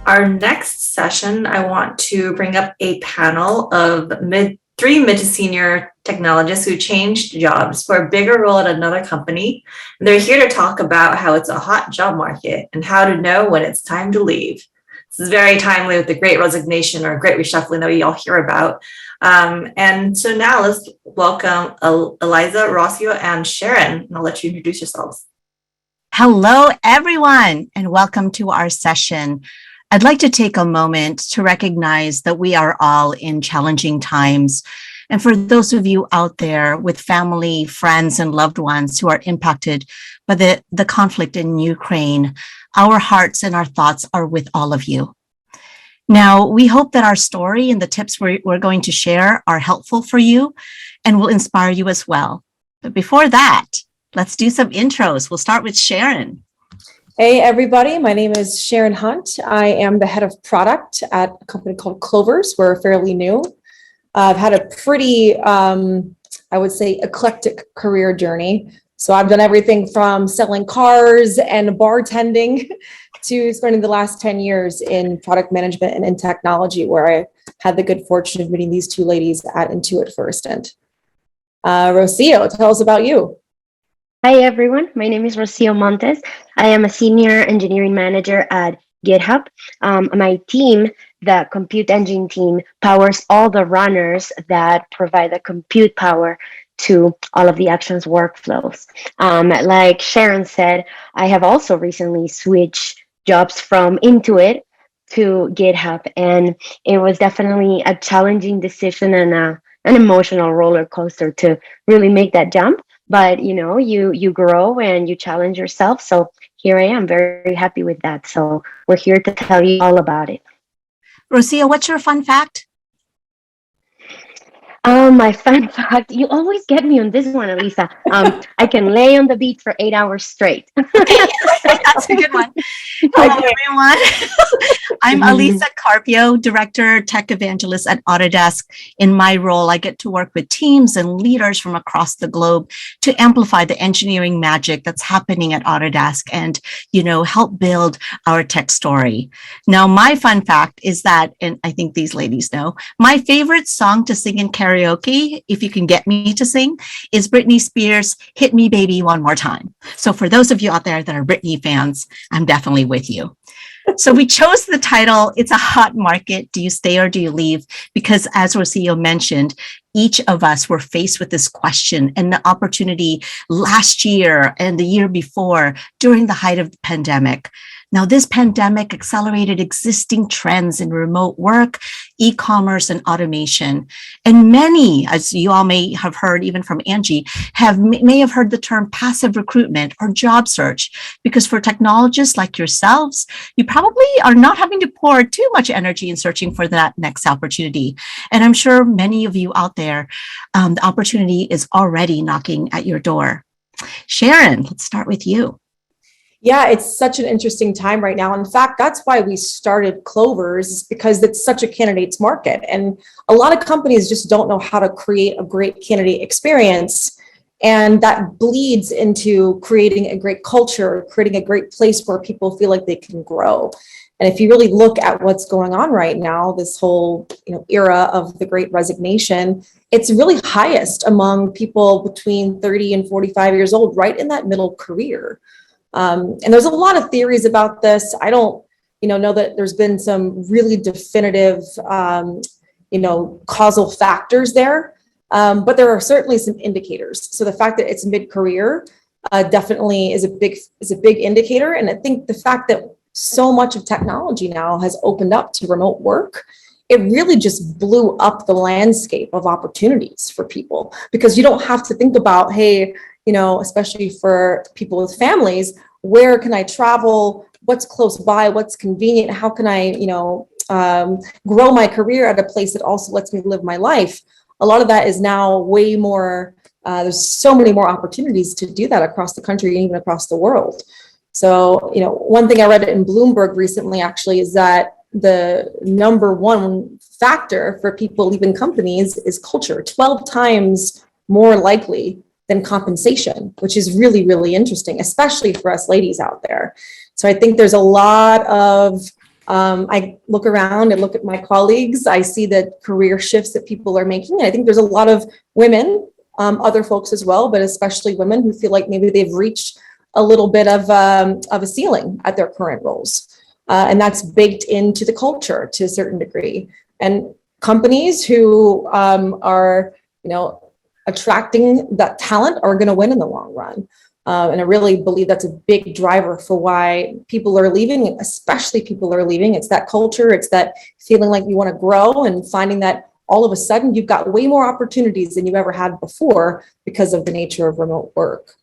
Our next session, I want to bring up a panel of three mid to senior technologists who changed jobs for a bigger role at another company. And they're here to talk about how it's a hot job market and how to know when it's time to leave. This is very timely with the great resignation or great reshuffling that we all hear about. And so now let's welcome Eliza, Rocio, and Sharon. And I'll let you introduce yourselves. Hello, everyone, and welcome to our session. I'd like to take a moment to recognize that we are all in challenging times. And for those of you out there with family, friends, and loved ones who are impacted by the conflict in Ukraine, our hearts and our thoughts are with all of you. Now, we hope that our story and the tips we're going to share are helpful for you and will inspire you as well. But before that, let's do some intros. We'll start with Sharon. Hey, everybody. My name is Sharon Hunt. I am the head of product at a company called Clovers. We're fairly new. I've had a pretty, I would say, eclectic career journey. So I've done everything from selling cars and bartending to spending the last 10 years in product management and in technology, where I had the good fortune of meeting these two ladies at Intuit for a stint. Rocio, tell us about you. Hi, everyone. My name is Rocio Montes. I am a senior engineering manager at GitHub. My team, the compute engine team, powers all the runners that provide the compute power to all of the actions workflows. Like Sharon said, I have also recently switched jobs from Intuit to GitHub, and it was definitely a challenging decision and an emotional roller coaster to really make that jump. But you grow and you challenge yourself. So here I am, very happy with that. So we're here to tell you all about it. Rocio, what's your fun fact? My fun fact, you always get me on this one, Elisa. I can lay on the beach for 8 hours straight. That's a good one. Hello, everyone. I'm Elisa Carpio, Director, Tech Evangelist at Autodesk. In my role, I get to work with teams and leaders from across the globe to amplify the engineering magic that's happening at Autodesk and, help build our tech story. Now, my fun fact is that, and I think these ladies know, my favorite song to sing in karaoke, if you can get me to sing, is Britney Spears' Hit Me Baby One More Time. So for those of you out there that are Britney fans, I'm definitely with you. So we chose the title, It's a Hot Market, Do You Stay or Do You Leave? Because as Rocio mentioned, each of us were faced with this question and the opportunity last year and the year before during the height of the pandemic. Now, this pandemic accelerated existing trends in remote work, e-commerce, and automation. And many, as you all may have heard, even from Angie, may have heard the term passive recruitment or job search, because for technologists like yourselves, you probably are not having to pour too much energy in searching for that next opportunity. And I'm sure many of you out there, the opportunity is already knocking at your door. Sharon, let's start with you. Yeah, it's such an interesting time right now. In fact, that's why we started Clovers, because it's such a candidate's market. And a lot of companies just don't know how to create a great candidate experience. And that bleeds into creating a great culture, creating a great place where people feel like they can grow. And if you really look at what's going on right now, this whole era of the great resignation, it's really highest among people between 30 and 45 years old, right in that middle career. And there's a lot of theories about this. I don't, know that there's been some really definitive, causal factors there. But there are certainly some indicators. So the fact that it's mid-career definitely is a big indicator. And I think the fact that so much of technology now has opened up to remote work, it really just blew up the landscape of opportunities for people, because you don't have to think about, hey, especially for people with families, where can I travel? What's close by? What's convenient? How can I, grow my career at a place that also lets me live my life? A lot of that is now way more, there's so many more opportunities to do that across the country and even across the world. So, one thing I read in Bloomberg recently actually is that the number one factor for people leaving companies is culture, 12 times more likely than compensation, which is really, really interesting, especially for us ladies out there. So I think there's a lot of I look around and look at my colleagues. I see the career shifts that people are making. And I think there's a lot of women, other folks as well, but especially women who feel like maybe they've reached a little bit of a ceiling at their current roles. And that's baked into the culture to a certain degree. And companies who are, attracting that talent are going to win in the long run. And I really believe that's a big driver for why people are leaving, especially people are leaving. It's that culture. It's that feeling like you want to grow and finding that all of a sudden you've got way more opportunities than you've ever had before because of the nature of remote work.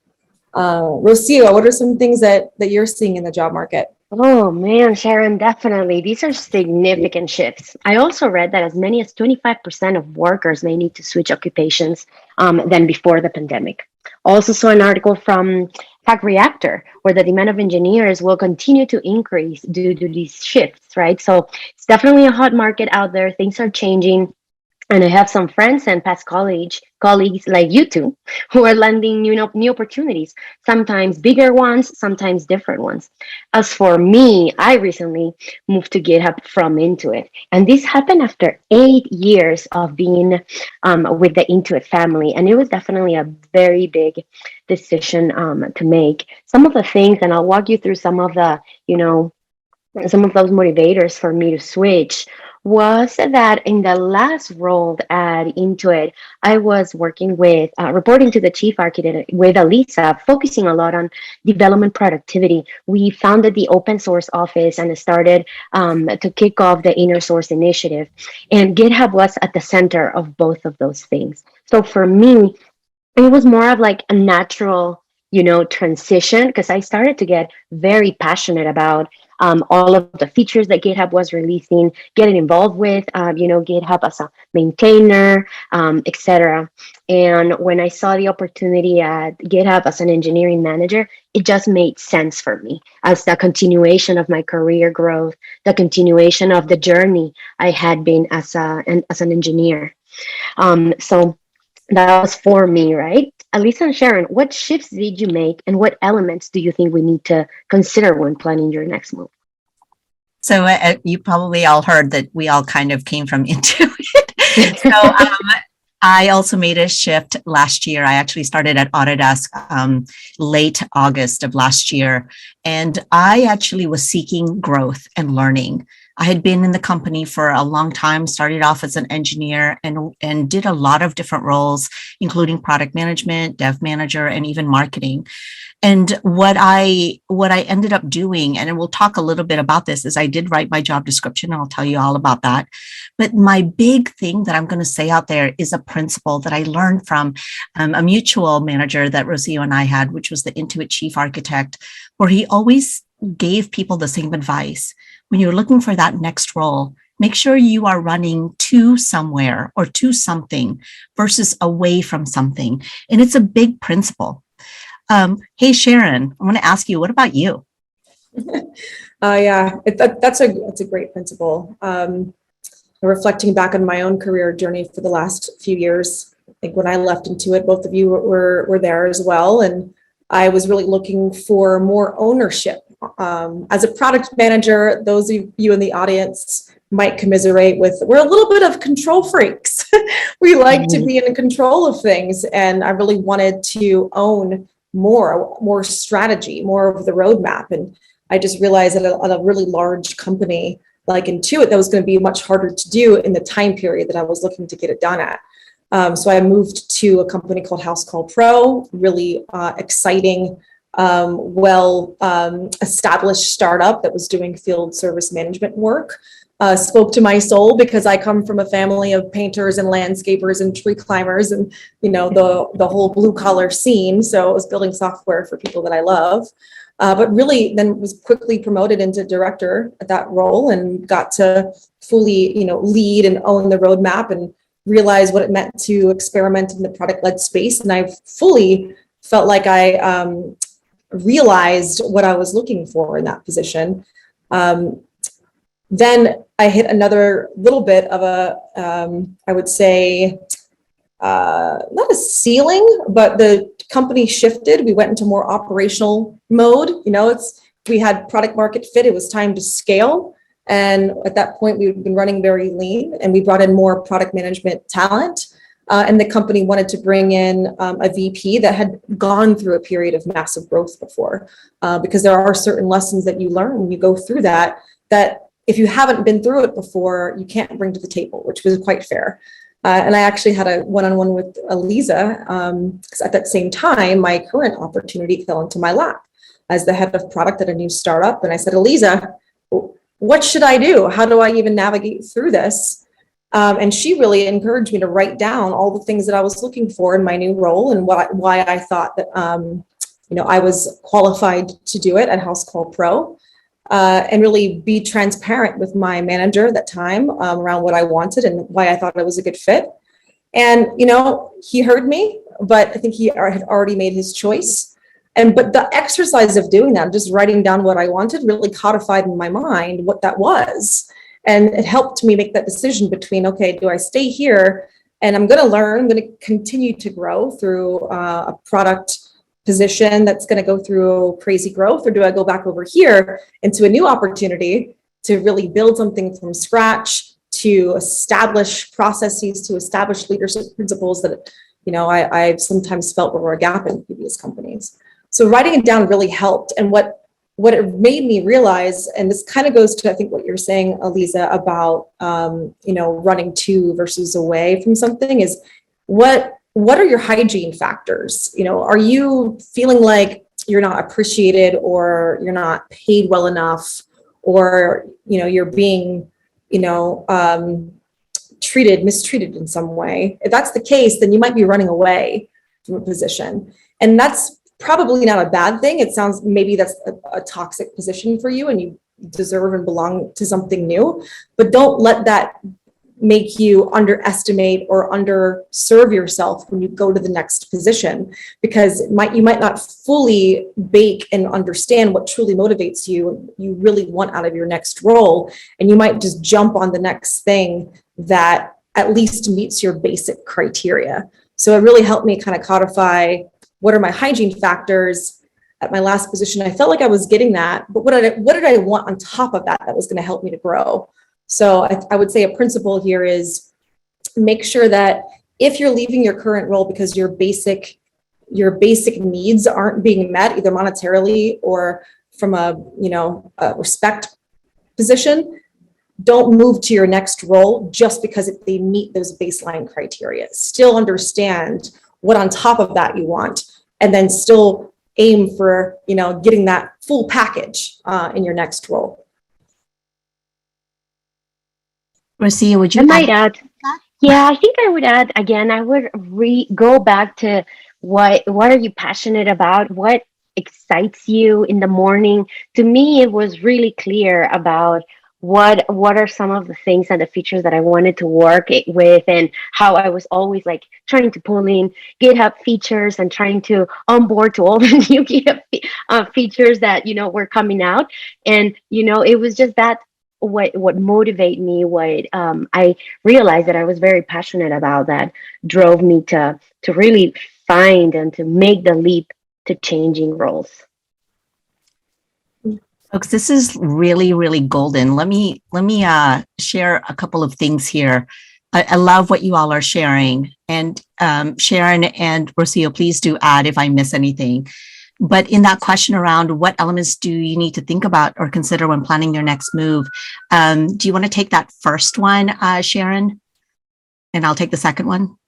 Rocio, what are some things that you're seeing in the job market? Oh man, Sharon, definitely. These are significant shifts. I also read that as many as 25% of workers may need to switch occupations than before the pandemic. Also saw an article from Tech Reactor where the demand of engineers will continue to increase due to these shifts, right? So it's definitely a hot market out there. Things are changing. And I have some friends and past colleagues like you two who are landing new opportunities, sometimes bigger ones, sometimes different ones. As for me, I recently moved to GitHub from Intuit. And this happened after 8 years of being with the Intuit family. And it was definitely a very big decision to make. Some of the things, and I'll walk you through some of the, some of those motivators for me to switch was that in the last role at Intuit, I was working with, reporting to the chief architect with Elisa, focusing a lot on development productivity. We founded the open source office and started to kick off the inner source initiative. And GitHub was at the center of both of those things. So for me, it was more of like a natural, transition because I started to get very passionate about all of the features that GitHub was releasing, getting involved with, GitHub as a maintainer, etc. And when I saw the opportunity at GitHub as an engineering manager, it just made sense for me as the continuation of my career growth, the continuation of the journey I had been as an engineer. So that was for me, right? Alisa and Sharon, what shifts did you make and what elements do you think we need to consider when planning your next move? So you probably all heard that we all kind of came from Intuit. So I also made a shift last year. I actually started at Autodesk late August of last year. And I actually was seeking growth and learning. I had been in the company for a long time, started off as an engineer and did a lot of different roles, including product management, dev manager, and even marketing. And what I ended up doing, and we'll talk a little bit about this, is I did write my job description. And I'll tell you all about that. But my big thing that I'm going to say out there is a principle that I learned from a mutual manager that Rocio and I had, which was the Intuit chief architect, where he always gave people the same advice. When you're looking for that next role, make sure you are running to somewhere or to something versus away from something. And it's a big principle. Hey, Sharon, I want to ask you, what about you? Yeah, that's a great principle. Reflecting back on my own career journey for the last few years, I think when I left Intuit, both of you were there as well. And I was really looking for more ownership. As a product manager, those of you in the audience might commiserate with, we're a little bit of control freaks. We like to be in control of things. And I really wanted to own more strategy, more of the roadmap. And I just realized that at a really large company like Intuit, that was going to be much harder to do in the time period that I was looking to get it done at. So I moved to a company called House Call Pro, really exciting, established startup that was doing field service management work. Spoke to my soul because I come from a family of painters and landscapers and tree climbers and, the whole blue collar scene. So I was building software for people that I love. But really then was quickly promoted into director at that role and got to fully, lead and own the roadmap and realize what it meant to experiment in the product-led space. And I fully felt like I realized what I was looking for in that position. Then I hit another little bit of I would say, not a ceiling, but the company shifted. We went into more operational mode. We had product market fit. It was time to scale. And at that point, we'd been running very lean, and we brought in more product management talent. And the company wanted to bring in a VP that had gone through a period of massive growth before, because there are certain lessons that you learn when you go through that if you haven't been through it before, you can't bring to the table, which was quite fair. And I actually had a one-on-one with Aliza, because at that same time, my current opportunity fell into my lap as the head of product at a new startup. And I said, Aliza, what should I do? How do I even navigate through this? And she really encouraged me to write down all the things that I was looking for in my new role and why I thought that I was qualified to do it at House Call Pro, and really be transparent with my manager at that time around what I wanted and why I thought it was a good fit. And he heard me, but I think he had already made his choice. But the exercise of doing that, just writing down what I wanted, really codified in my mind what that was. And it helped me make that decision between, okay, do I stay here and I'm going to learn, I'm going to continue to grow through a product position that's going to go through crazy growth, or do I go back over here into a new opportunity to really build something from scratch, to establish processes, to establish leadership principles that, I've sometimes felt were a gap in previous companies. So writing it down really helped. And what it made me realize, and this kind of goes to, I think, what you're saying, Aliza, about, running to versus away from something, is what are your hygiene factors? Are you feeling like you're not appreciated, or you're not paid well enough, or, you're being, mistreated in some way? If that's the case, then you might be running away from a position. And that's probably not a bad thing. It sounds, maybe that's a toxic position for you and you deserve and belong to something new, but don't let that make you underestimate or underserve yourself when you go to the next position, because you might not fully bake and understand what truly motivates you, you really want out of your next role. And you might just jump on the next thing that at least meets your basic criteria. So it really helped me kind of codify, what are my hygiene factors? At my last position, I felt like I was getting that, but what did I want on top of that was going to help me to grow? So I would say a principle here is make sure that if you're leaving your current role because your basic needs aren't being met, either monetarily or from a respect position, don't move to your next role just because they meet those baseline criteria. Still understand what on top of that you want, and then still aim for, getting that full package in your next role. Rosia, would you I might add, yeah, I think I would add again, I would go back to what are you passionate about? What excites you in the morning? To me, it was really clear about what are some of the things and the features that I wanted to work with, and how I was always like trying to pull in GitHub features and trying to onboard to all the new GitHub features that were coming out. And it was just that what motivated me, what I realized that I was very passionate about, that drove me to really find and to make the leap to changing roles. Folks, this is really, really golden. Let me share a couple of things here. I love what you all are sharing, and Sharon and Rocio, please do add if I miss anything. But in that question around what elements do you need to think about or consider when planning your next move, do you want to take that first one, Sharon? And I'll take the second one.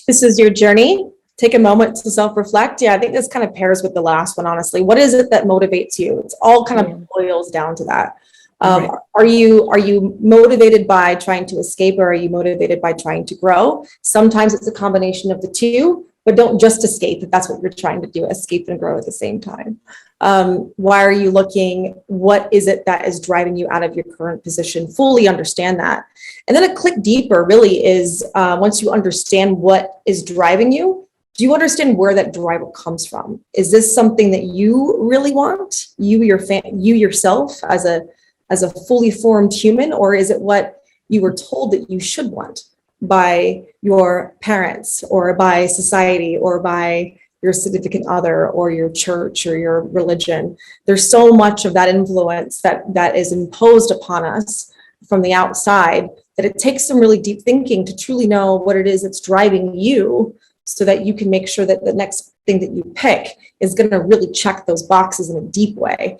This is your journey. Take a moment to self-reflect. Yeah, I think this kind of pairs with the last one, honestly. What is it that motivates you? It's all kind of boils down to that. Right. Are you motivated by trying to escape, or are you motivated by trying to grow? Sometimes it's a combination of the two, but don't just escape if that's what you're trying to do, escape and grow at the same time. Why are you looking? What is it that is driving you out of your current position? Fully understand that. And then a click deeper really is, once you understand what is driving you, do you understand where that driver comes from? Is this something that you really want? You yourself as a fully formed human, or is it what you were told that you should want by your parents or by society or by your significant other or your church or your religion. There's so much of that influence that is imposed upon us from the outside that it takes some really deep thinking to truly know what it is that's driving you, so that you can make sure that the next thing that you pick is going to really check those boxes in a deep way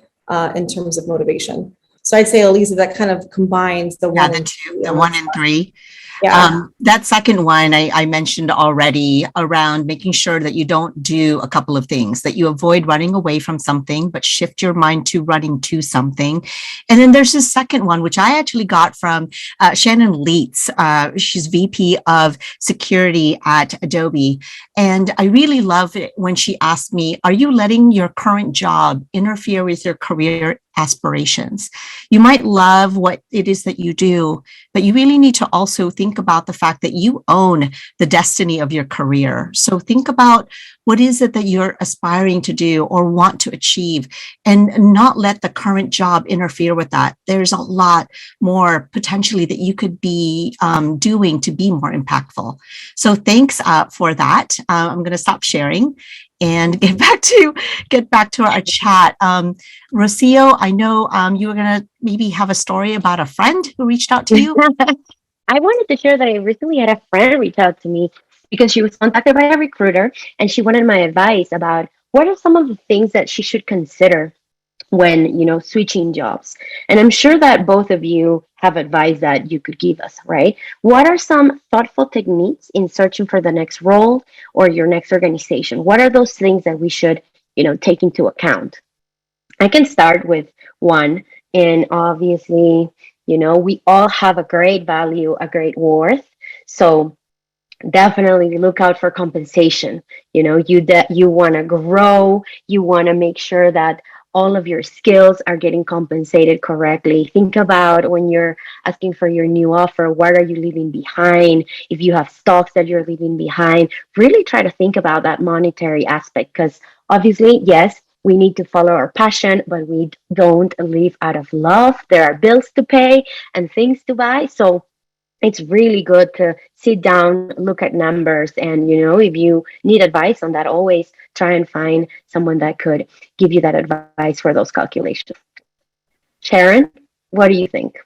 in terms of motivation. So I'd say, Elisa, that kind of combines the one and two. The 1 and 3. Yeah. That second one I mentioned already, around making sure that you don't do a couple of things, that you avoid running away from something, but shift your mind to running to something. And then there's this second one, which I actually got from Shannon Leitz. She's VP of Security at Adobe. And I really love it when she asked me, are you letting your current job interfere with your career aspirations? You might love what it is that you do, but you really need to also think about the fact that you own the destiny of your career. So think about what is it that you're aspiring to do or want to achieve, and not let the current job interfere with that. There's a lot more potentially that you could be doing to be more impactful. So thanks for that. I'm going to stop sharing and get back to our chat. Rocio, I know you were going to maybe have a story about a friend who reached out to you. I wanted to share that I recently had a friend reach out to me because she was contacted by a recruiter and she wanted my advice about what are some of the things that she should consider when, switching jobs. And I'm sure that both of you have advice that you could give us, right? What are some thoughtful techniques in searching for the next role or your next organization? What are those things that we should, take into account? I can start with one, and obviously, we all have a great value, a great worth. So definitely look out for compensation. You want to grow, you want to make sure that all of your skills are getting compensated correctly. Think about when you're asking for your new offer, what are you leaving behind? If you have stocks that you're leaving behind, really try to think about that monetary aspect, because obviously, yes, we need to follow our passion, but we don't live out of love. There are bills to pay and things to buy. So it's really good to sit down, look at numbers, and if you need advice on that, always try and find someone that could give you that advice for those calculations. Sharon, what do you think?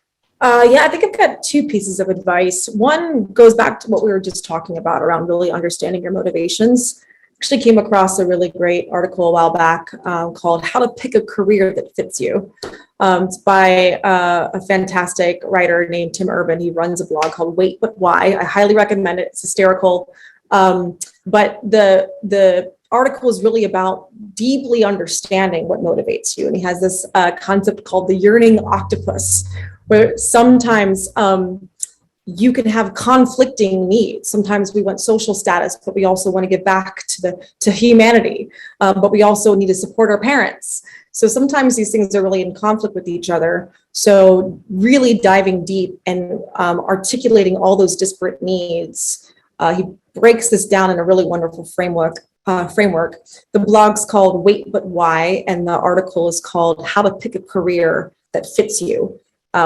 Yeah, I think I've got two pieces of advice. One goes back to what we were just talking about around really understanding your motivations. Actually came across a really great article a while back called How to Pick a Career That Fits You. It's by a fantastic writer named Tim Urban. He runs a blog called Wait But Why. I highly recommend it. It's hysterical. But the article is really about deeply understanding what motivates you. And he has this concept called the yearning octopus, where sometimes you can have conflicting needs. Sometimes we want social status, but we also want to give back to humanity. But we also need to support our parents. So sometimes these things are really in conflict with each other. So really diving deep and articulating all those disparate needs. He breaks this down in a really wonderful framework. The blog's called Wait But Why, and the article is called How to Pick a Career That Fits You.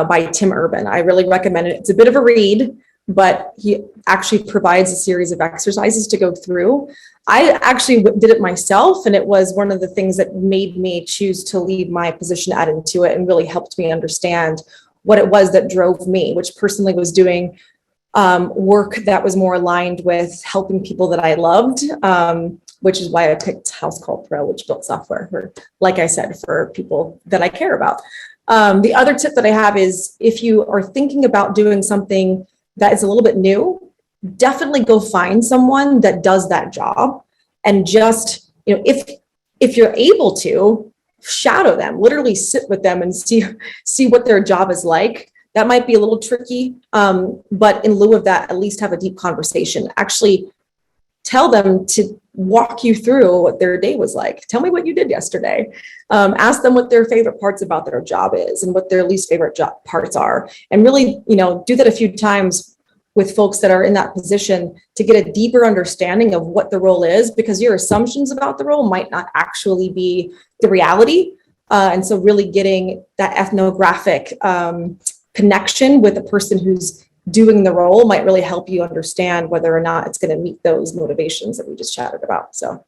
By Tim Urban. I really recommend it. It's a bit of a read, but he actually provides a series of exercises to go through. I actually did it myself, and it was one of the things that made me choose to leave my position at Intuit and really helped me understand what it was that drove me, which personally was doing work that was more aligned with helping people that I loved, which is why I picked House Call Pro, which built software for, like I said, for people that I care about. The other tip that I have is if you are thinking about doing something that is a little bit new, definitely go find someone that does that job, and just, if you're able to, shadow them, literally sit with them and see what their job is like. That might be a little tricky, but in lieu of that, at least have a deep conversation. Actually tell them to walk you through what their day was like. Tell me what you did yesterday. Ask them what their favorite parts about their job is and what their least favorite parts are. And really, do that a few times with folks that are in that position to get a deeper understanding of what the role is, because your assumptions about the role might not actually be the reality. And so really getting that ethnographic connection with the person who's doing the role might really help you understand whether or not it's going to meet those motivations that we just chatted about. So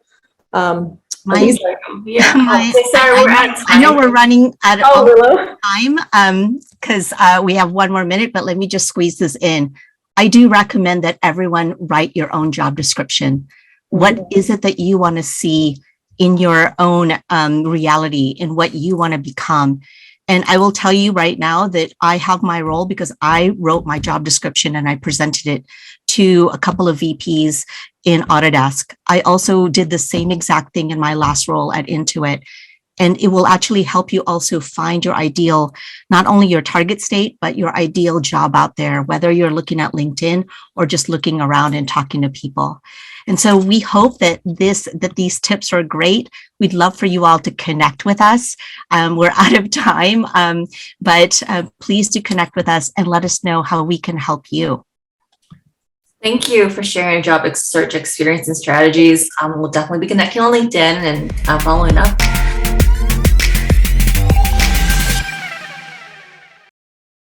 My- Elisa. Yeah. My- Okay, sorry, we're at time. I know we're running out Oh, of Willow. time because we have one more minute, but let me just squeeze this in. I do recommend that everyone write your own job description. What is it that you want to see in your own reality and what you want to become? And I will tell you right now that I have my role because I wrote my job description and I presented it to a couple of VPs in Autodesk. I also did the same exact thing in my last role at Intuit. And it will actually help you also find your ideal, not only your target state, but your ideal job out there, whether you're looking at LinkedIn or just looking around and talking to people. And so we hope that these tips are great. We'd love for you all to connect with us. We're out of time, but please do connect with us and let us know how we can help you. Thank you for sharing your job search experience and strategies. We'll definitely be connecting on LinkedIn and following up.